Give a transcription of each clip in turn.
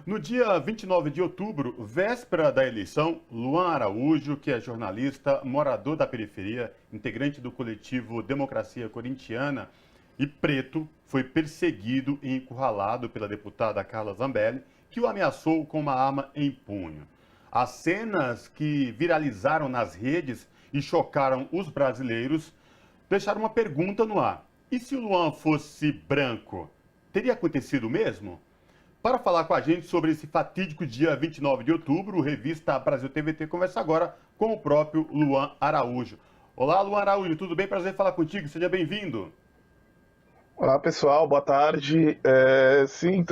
No dia 29 de outubro, véspera da eleição, Luan Araújo, que é jornalista, morador da periferia, integrante do coletivo Democracia Corintiana e preto, foi perseguido e encurralado pela deputada Carla Zambelli, que o ameaçou com uma arma em punho. As cenas que viralizaram nas redes e chocaram os brasileiros deixaram uma pergunta no ar. E se o Luan fosse branco, teria acontecido o mesmo? Para falar com a gente sobre esse fatídico dia 29 de outubro, o Revista Brasil TVT conversa agora com o próprio Luan Araújo. Olá, Luan Araújo, tudo bem? Prazer falar contigo, seja bem-vindo. Olá pessoal, boa tarde. Sim,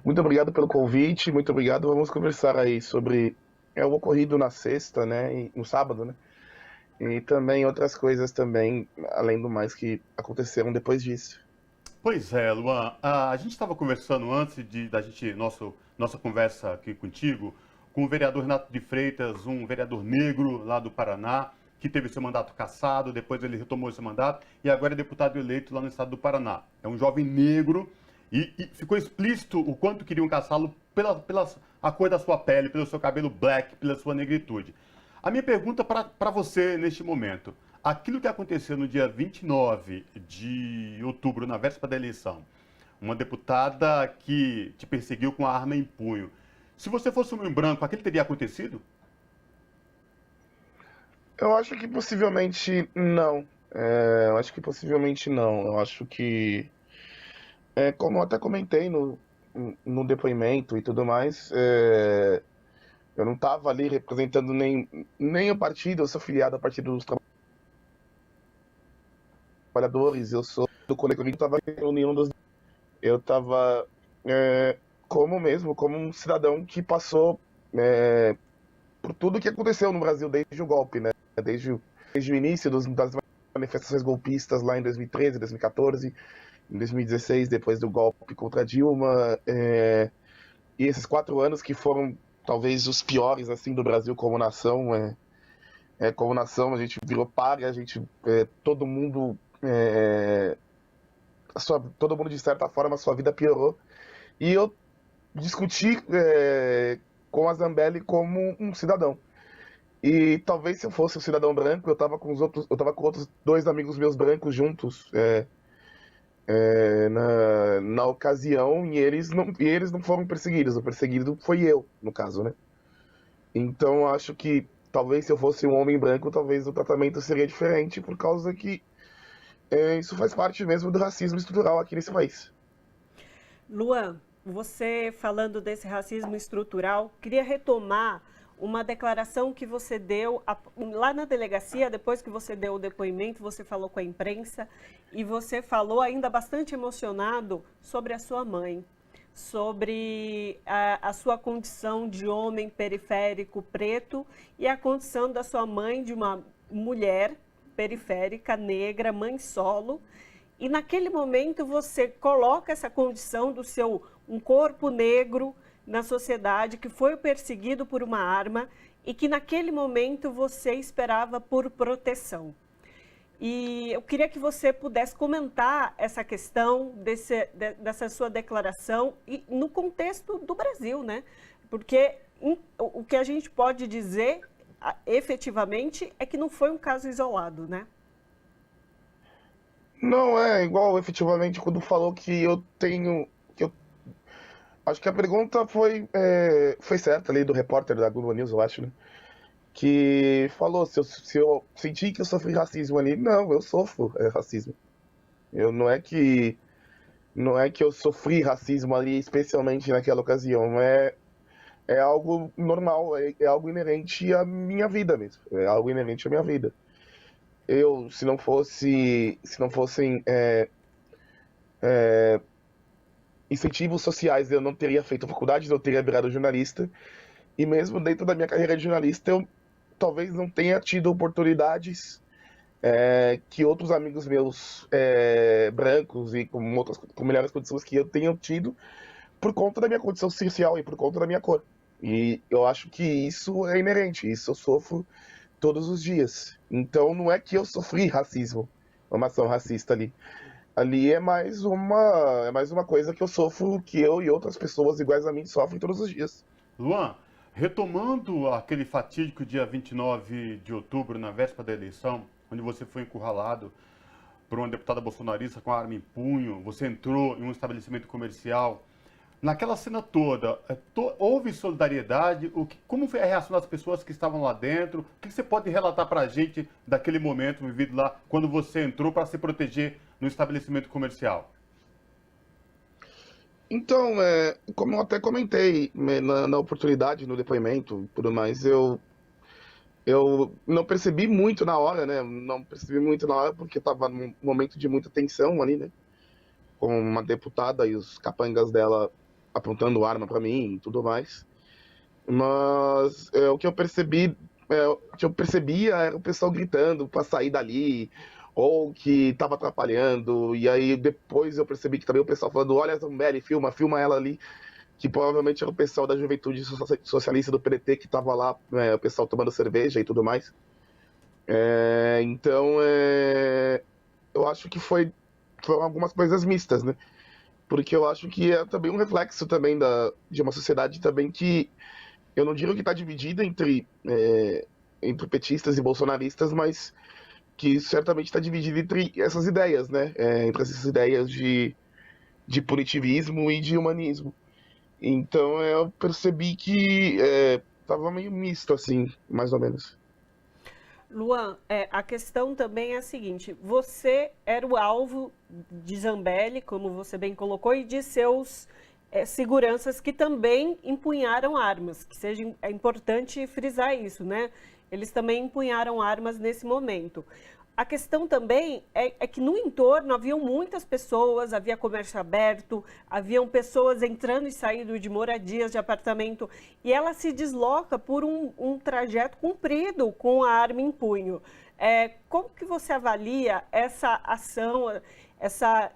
muito obrigado pelo convite, muito obrigado. Vamos conversar aí sobre o ocorrido na sexta, né, e no sábado, né, e também outras coisas também, além do mais que aconteceram depois disso. Pois é, Luan, a gente estava conversando antes nossa conversa aqui contigo com o vereador Renato de Freitas, um vereador negro lá do Paraná, que teve seu mandato cassado, depois ele retomou esse mandato e agora é deputado eleito lá no estado do Paraná. É um jovem negro e ficou explícito o quanto queriam caçá-lo pela a cor da sua pele, pelo seu cabelo black, pela sua negritude. A minha pergunta para você neste momento: aquilo que aconteceu no dia 29 de outubro, na véspera da eleição, uma deputada que te perseguiu com a arma em punho, se você fosse um homem branco, aquilo teria acontecido? Eu acho que possivelmente não. Eu acho que possivelmente não. Eu acho que, como eu até comentei no depoimento e tudo mais, eu não estava ali representando nem o partido, eu sou filiado ao Partido dos Trabalhadores, eu sou do coletivo, eu estava em dos. Eu estava como um cidadão que passou por tudo que aconteceu no Brasil desde o golpe, né? Desde o início das manifestações golpistas lá em 2013, 2014, em 2016, depois do golpe contra Dilma, e esses 4 anos que foram talvez os piores assim do Brasil como nação. Como nação a gente virou pária, a gente todo mundo todo mundo de certa forma a sua vida piorou. E eu discuti com a Zambelli como um cidadão. E talvez se eu fosse um cidadão branco, eu tava com outros dois amigos meus brancos juntos na ocasião, e eles não foram perseguidos. O perseguido foi eu, no caso, né? Então acho que talvez se eu fosse um homem branco, talvez o tratamento seria diferente, por causa que isso faz parte mesmo do racismo estrutural aqui nesse país. Luan, você falando desse racismo estrutural, queria retomar uma declaração que você deu lá na delegacia, depois que você deu o depoimento, você falou com a imprensa e você falou ainda bastante emocionado sobre a sua mãe, sobre a sua condição de homem periférico preto e a condição da sua mãe de uma mulher periférica, negra, mãe solo. E naquele momento você coloca essa condição do seu um corpo negro na sociedade que foi perseguido por uma arma e que naquele momento você esperava por proteção. E eu queria que você pudesse comentar essa questão dessa sua declaração e no contexto do Brasil, né? Porque o que a gente pode dizer efetivamente é que não foi um caso isolado, né? Não é igual efetivamente quando falou que eu tenho. Acho que a pergunta foi certa ali do repórter da Globo News, eu acho, né? Que falou se eu senti que eu sofri racismo ali. Não, eu sofro racismo. Não é que eu sofri racismo ali, especialmente naquela ocasião. É algo normal, é algo inerente à minha vida mesmo. É algo inerente à minha vida. Se não fossem incentivos sociais, eu não teria feito faculdade, não teria virado jornalista. E mesmo dentro da minha carreira de jornalista, eu talvez não tenha tido oportunidades que outros amigos meus brancos e com melhores condições que eu tenham tido, por conta da minha condição social e por conta da minha cor. E eu acho que isso é inerente, isso eu sofro todos os dias. Então não é que eu sofri racismo, uma ação racista ali. Ali é mais uma coisa que eu sofro, que eu e outras pessoas iguais a mim sofrem todos os dias. Luan, retomando aquele fatídico dia 29 de outubro, na véspera da eleição, onde você foi encurralado por uma deputada bolsonarista com a arma em punho, você entrou em um estabelecimento comercial. Naquela cena toda, houve solidariedade? Como foi a reação das pessoas que estavam lá dentro? O que você pode relatar para a gente daquele momento vivido lá, quando você entrou para se proteger no estabelecimento comercial? Então, como eu até comentei, né, na oportunidade, no depoimento, tudo mais, eu não percebi muito na hora, né? Não percebi muito na hora porque estava num momento de muita tensão ali, né? Com uma deputada e os capangas dela apontando arma para mim e tudo mais. Mas o que eu percebia era o pessoal gritando para sair dali, ou que estava atrapalhando. E aí depois eu percebi que também o pessoal falando: olha a Zambelli, filma ela ali. Que provavelmente era o pessoal da Juventude Socialista do PDT que estava lá, o pessoal tomando cerveja e tudo mais. Então, eu acho que foram algumas coisas mistas, né? Porque eu acho que é também um reflexo também de uma sociedade também que, eu não digo que está dividida entre petistas e bolsonaristas, mas que certamente está dividida entre essas ideias, né? Entre essas ideias de punitivismo e de humanismo. Então eu percebi que tava meio misto, assim, mais ou menos. Luan, a questão também é a seguinte: você era o alvo de Zambelli, como você bem colocou, e de seus seguranças que também empunharam armas, é importante frisar isso, né? Eles também empunharam armas nesse momento. A questão também é que no entorno haviam muitas pessoas, havia comércio aberto, haviam pessoas entrando e saindo de moradias, de apartamento, e ela se desloca por um trajeto comprido com a arma em punho. Como que você avalia essa ação, essa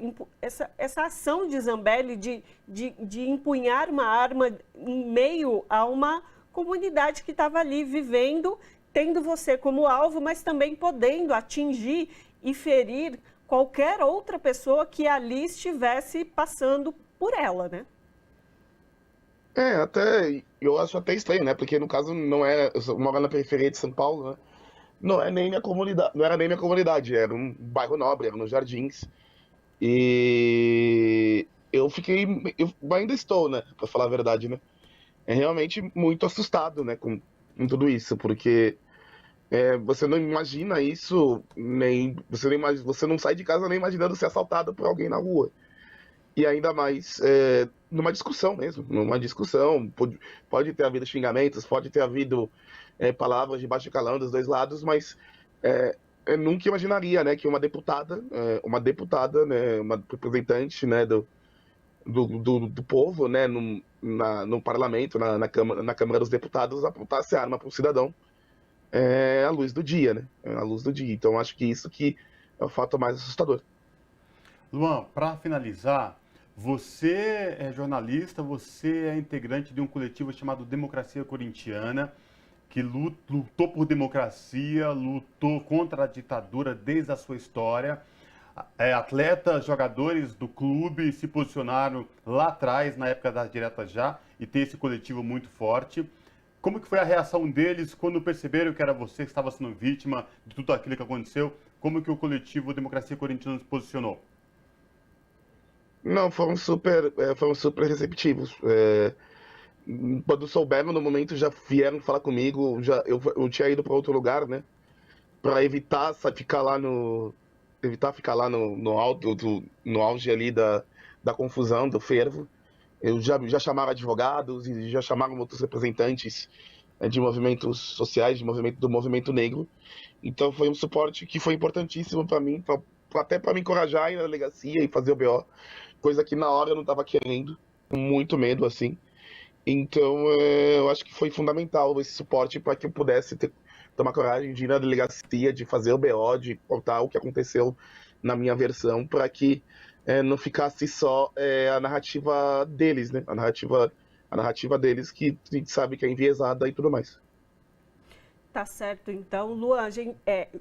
ação de Zambelli de empunhar uma arma em meio a uma comunidade que estava ali vivendo, tendo você como alvo, mas também podendo atingir e ferir qualquer outra pessoa que ali estivesse passando por ela, né? Eu acho até estranho, né? Porque no caso não é, eu moro na periferia de São Paulo, né? Não é nem minha comunidade, não era nem minha comunidade, era um bairro nobre, era nos Jardins. E eu ainda estou, né? Pra falar a verdade, né? É realmente muito assustado, né? Com tudo isso, porque você não imagina isso, nem você não sai de casa nem imaginando ser assaltado por alguém na rua. E ainda mais numa discussão mesmo, numa discussão. Pode ter havido xingamentos, pode ter havido palavras de baixo calão dos dois lados, mas eu nunca imaginaria, né, que uma deputada, né, uma representante, né, do povo, né, no parlamento, na Câmara dos Deputados, apontasse a arma para um cidadão à luz do dia, né? À luz do dia. Então acho que isso que é o fato mais assustador. Luan, para finalizar, você é jornalista, você é integrante de um coletivo chamado Democracia Corintiana, que lutou por democracia, lutou contra a ditadura desde a sua história. Atletas, jogadores do clube se posicionaram lá atrás, na época das diretas já, e tem esse coletivo muito forte. Como que foi a reação deles quando perceberam que era você que estava sendo vítima de tudo aquilo que aconteceu? Como que o coletivo Democracia Corintiana se posicionou? Não, foram super receptivos. Quando souberam, no momento, já vieram falar comigo. Eu tinha ido para outro lugar, né? Para evitar ficar lá no auge ali da confusão, do fervo. Eu já chamaram advogados e já chamaram outros representantes de movimentos sociais, do movimento negro. Então foi um suporte que foi importantíssimo para mim, até para me encorajar a ir na delegacia e fazer o BO, coisa que na hora eu não estava querendo, com muito medo, assim. Então eu acho que foi fundamental esse suporte para que eu pudesse tomar coragem de ir na delegacia, de fazer o BO, de contar o que aconteceu na minha versão, para que não ficasse só a narrativa deles, né? A narrativa deles, que a gente sabe que é enviesada e tudo mais. Tá certo, então. Luan,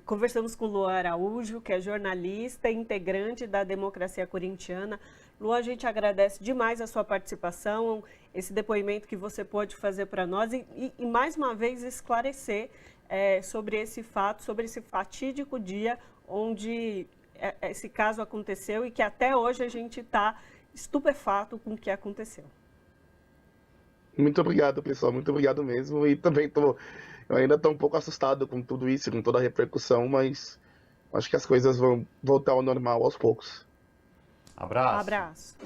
conversamos com o Luan Araújo, que é jornalista e integrante da Democracia Corintiana. Luan, a gente agradece demais a sua participação, esse depoimento que você pôde fazer para nós e mais uma vez esclarecer sobre esse fato, sobre esse fatídico dia onde esse caso aconteceu e que até hoje a gente está estupefato com o que aconteceu. Muito obrigado, pessoal. Muito obrigado mesmo. E também eu ainda estou um pouco assustado com tudo isso, com toda a repercussão, mas acho que as coisas vão voltar ao normal aos poucos. Abraço. Abraço.